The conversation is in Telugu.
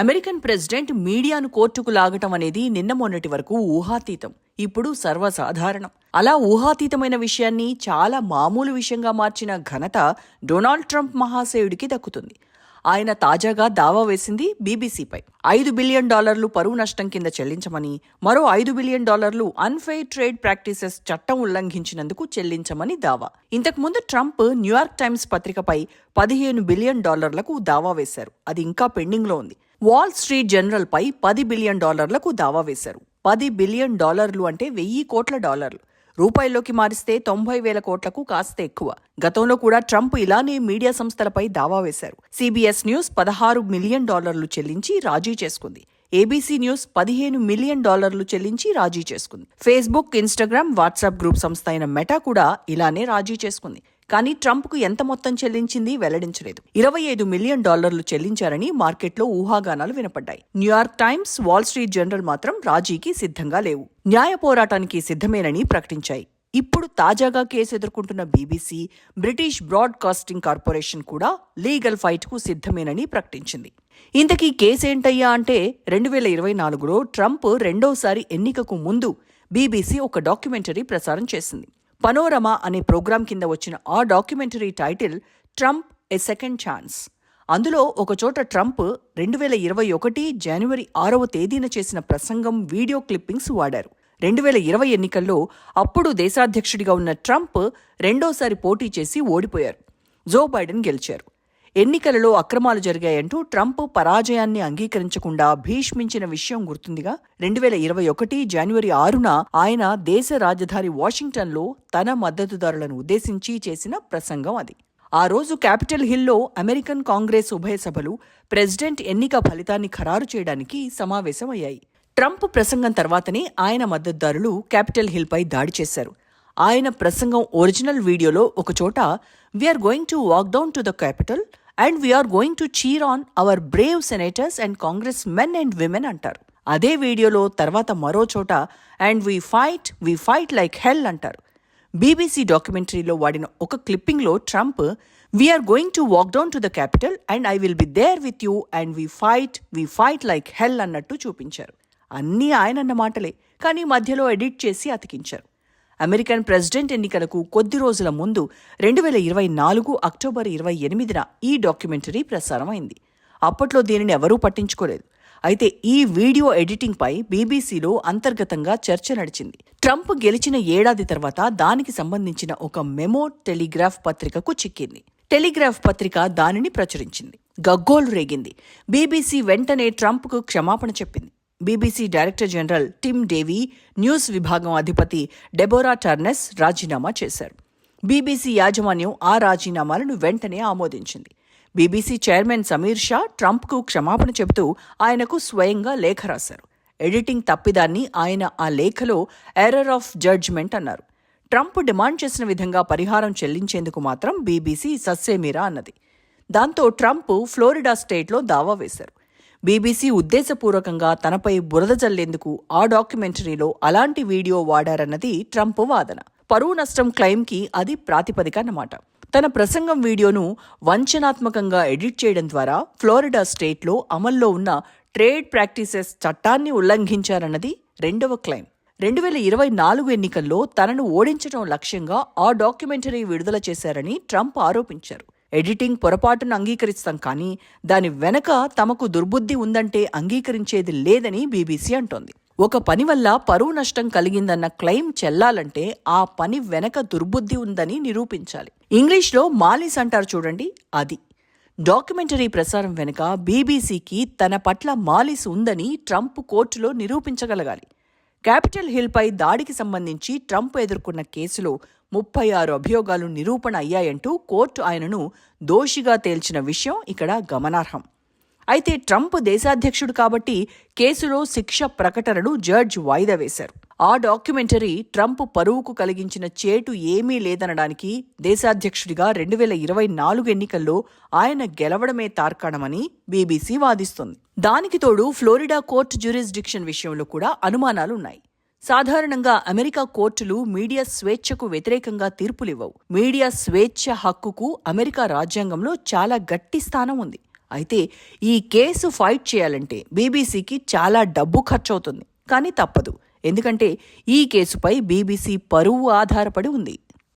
అమెరికన్ ప్రెసిడెంట్ మీడియాను కోర్టుకు లాగటం అనేది నిన్న మొన్నటి వరకు ఊహాతీతం. ఇప్పుడు సర్వసాధారణం. అలా ఊహాతీతమైన విషయాన్ని చాలా మామూలు విషయంగా మార్చిన ఘనత డొనాల్డ్ ట్రంప్ మహాశయుడికి దక్కుతుంది. ఆయన తాజాగా దావా వేసింది బీబీసీపై. $5 బిలియన్ పరువు నష్టం కింద చెల్లించమని, మరో $5 బిలియన్ అన్ఫెయిర్ ట్రేడ్ ప్రాక్టీసెస్ చట్టం ఉల్లంఘించినందుకు చెల్లించమని దావా. ఇంతకుముందు ట్రంప్ న్యూయార్క్ టైమ్స్ పత్రికపై $15 బిలియన్ దావా వేశారు. అది ఇంకా పెండింగ్లో ఉంది. వాల్ స్ట్రీట్ జర్నల్ పై $10 బిలియన్ దావా వేశారు. $10 బిలియన్ అంటే 1,000 కోట్ల డాలర్లు. రూపాయల్లోకి మారిస్తే 90,000 కోట్లకు కాస్త ఎక్కువ. గతంలో కూడా ట్రంప్ ఇలానే మీడియా సంస్థలపై దావా వేశారు. CBS న్యూస్ $16 మిలియన్ చెల్లించి రాజీ చేసుకుంది. ABC న్యూస్ $15 మిలియన్ చెల్లించి రాజీ చేసుకుంది. ఫేస్బుక్, ఇన్స్టాగ్రామ్, వాట్సాప్ గ్రూప్ సంస్థ అయిన మెటా కూడా ఇలానే రాజీ చేసుకుంది. కానీ ట్రంప్కు ఎంత మొత్తం చెల్లించింది వెల్లడించలేదు. $25 మిలియన్ చెల్లించారని మార్కెట్లో ఊహాగానాలు వినపడ్డాయి. New York Times, Wall Street Journal మాత్రం రాజీకి సిద్ధంగా లేవు. న్యాయ పోరాటానికి సిద్ధమేనని ప్రకటించాయి. ఇప్పుడు తాజాగా కేసు ఎదుర్కొంటున్న BBC, బ్రిటిష్ బ్రాడ్కాస్టింగ్ కార్పొరేషన్ కూడా లీగల్ ఫైట్కు సిద్ధమేనని ప్రకటించింది. ఇంతకీ కేసేంటయ్యా అంటే 2024లో ట్రంప్ రెండోసారి ఎన్నికకు ముందు BBC ఒక డాక్యుమెంటరీ ప్రసారం చేసింది. పనోరమా అనే ప్రోగ్రాం కింద వచ్చిన ఆ documentary title Trump a second chance. అందులో ఒకచోట ట్రంప్ 2021 జనవరి 6వ తేదీన చేసిన ప్రసంగం వీడియో క్లిప్పింగ్స్ వాడారు. 2020 ఎన్నికల్లో అప్పుడు దేశాధ్యక్షుడిగా ఉన్న ట్రంప్ రెండోసారి పోటీ చేసి ఓడిపోయారు. జో బైడెన్ గెలిచారు. ఎన్నికలలో అక్రమాలు జరిగాయంటూ ట్రంప్ పరాజయాన్ని అంగీకరించకుండా భీష్మించిన విషయం గుర్తుందిగా. 2021 జనవరి 6న ఆయన దేశ రాజధాని వాషింగ్టన్లో తన మద్దతుదారులను ఉద్దేశించి చేసిన ప్రసంగం అది. ఆ రోజు క్యాపిటల్ హిల్లో అమెరికన్ కాంగ్రెస్ ఉభయ సభలు ప్రెసిడెంట్ ఎన్నిక ఫలితాన్ని ఖరారు చేయడానికి సమావేశమయ్యాయి. ట్రంప్ ప్రసంగం తర్వాతనే ఆయన మద్దతుదారులు క్యాపిటల్ హిల్పై దాడి చేశారు. ఆయన ప్రసంగం ఒరిజినల్ వీడియోలో ఒకచోట "we're going to walk down to the Capitol and we're going to cheer on our brave senators and congressmen and women" అంటారు. అదే వీడియోలో తర్వాత మరో చోట "and we fight like hell" అంటారు. BBC డాక్యుమెంటరీలో వాడిన ఒక క్లిప్పింగ్లో Trump "we're going to walk down to the Capitol and I will be there with you and we fight like hell" అన్నట్టు చూపించారు. అన్నీ ఆయనన్న మాటలే, కానీ మధ్యలో ఎడిట్ చేసి అతికించారు. అమెరికన్ ప్రెసిడెంట్ ఎన్నికలకు కొద్ది రోజుల ముందు 2024 అక్టోబర్ 28న ఈ డాక్యుమెంటరీ ప్రసారమైంది. అప్పట్లో దీనిని ఎవరూ పట్టించుకోలేదు. అయితే ఈ వీడియో ఎడిటింగ్పై BBCలో అంతర్గతంగా చర్చ నడిచింది. ట్రంప్ గెలిచిన ఏడాది తర్వాత దానికి సంబంధించిన ఒక మెమో టెలిగ్రాఫ్ పత్రికకు చిక్కింది. టెలిగ్రాఫ్ పత్రిక దానిని ప్రచురించింది. గగ్గోలు రేగింది. BBC వెంటనే ట్రంప్కు క్షమాపణ చెప్పింది. BBC director general Tim Davie, news విభాగం అధిపతి డెబోరా టర్నెస్ రాజీనామా చేశారు. BBC యాజమాన్యం ఆ రాజీనామాలను వెంటనే ఆమోదించింది. BBC చైర్మన్ సమీర్ షా ట్రంప్కు క్షమాపణ చెబుతూ ఆయనకు స్వయంగా లేఖ రాశారు. ఎడిటింగ్ తప్పిదాన్ని ఆయన ఆ లేఖలో ఎర్రర్ ఆఫ్ జడ్జ్మెంట్ అన్నారు. ట్రంప్ డిమాండ్ చేసిన విధంగా పరిహారం చెల్లించేందుకు మాత్రం BBC సస్సేమీరా అన్నది. దాంతో ట్రంప్ ఫ్లోరిడా స్టేట్లో దావా వేశారు. BBC ఉద్దేశపూర్వకంగా తనపై బురద జల్లేందుకు ఆ డాక్యుమెంటరీలో అలాంటి వీడియో వాడారన్నది ట్రంప్ వాదన. పరువు నష్టం క్లెయిమ్కి అది ప్రాతిపదిక అన్నమాట. తన ప్రసంగం వీడియోను వంచనాత్మకంగా ఎడిట్ చేయడం ద్వారా ఫ్లోరిడా స్టేట్లో అమల్లో ఉన్న ట్రేడ్ ప్రాక్టీసెస్ చట్టాన్ని ఉల్లంఘించారన్నది రెండవ క్లెయిమ్. 2024 ఎన్నికల్లో తనను ఓడించడం లక్ష్యంగా ఆ డాక్యుమెంటరీ విడుదల చేశారని ట్రంప్ ఆరోపించారు. ఎడిటింగ్ పొరపాటును అంగీకరిస్తాం, కానీ దాని వెనక తమకు దుర్బుద్ధి ఉందంటే అంగీకరించేది లేదని BBC అంటోంది. ఒక పని వల్ల పరువు నష్టం కలిగిందన్న క్లెయిమ్ చెల్లాలంటే ఆ పని వెనక దుర్బుద్ధి ఉందని నిరూపించాలి. ఇంగ్లీష్లో మాలిస్ అంటారు చూడండి, అది. డాక్యుమెంటరీ ప్రసారం వెనుక BBCకి తన పట్ల మాలిస్ ఉందని ట్రంప్ కోర్టులో నిరూపించగలగాలి. క్యాపిటల్ హిల్పై దాడికి సంబంధించి ట్రంప్ ఎదుర్కొన్న కేసులో 36 అభియోగాలు నిరూపణ అయ్యాయంటూ కోర్టు ఆయనను దోషిగా తేల్చిన విషయం ఇక్కడ గమనార్హం. అయితే ట్రంప్ దేశాధ్యక్షుడు కాబట్టి కేసులో శిక్ష ప్రకటనను జడ్జ్ వాయిదా వేశారు. ఆ డాక్యుమెంటరీ ట్రంప్ పరువుకు కలిగించిన చేటు ఏమీ లేదనడానికి దేశాధ్యక్షుడిగా 2024 ఎన్నికల్లో ఆయన గెలవడమే తార్కాణమని BBC వాదిస్తోంది. దానికి తోడు ఫ్లోరిడా కోర్టు జ్యూరిస్డిక్షన్ విషయంలో కూడా అనుమానాలున్నాయి. సాధారణంగా అమెరికా కోర్టులు మీడియా స్వేచ్ఛకు వ్యతిరేకంగా తీర్పులివ్వవు. మీడియా స్వేచ్ఛ హక్కుకు అమెరికా రాజ్యాంగంలో చాలా గట్టి స్థానం ఉంది. అయితే ఈ కేసు ఫైట్ చేయాలంటే బీబీసీకి చాలా డబ్బు ఖర్చవుతుంది. కానీ తప్పదు, ఎందుకంటే ఈ కేసుపై బీబీసీ పరువు ఆధారపడి ఉంది.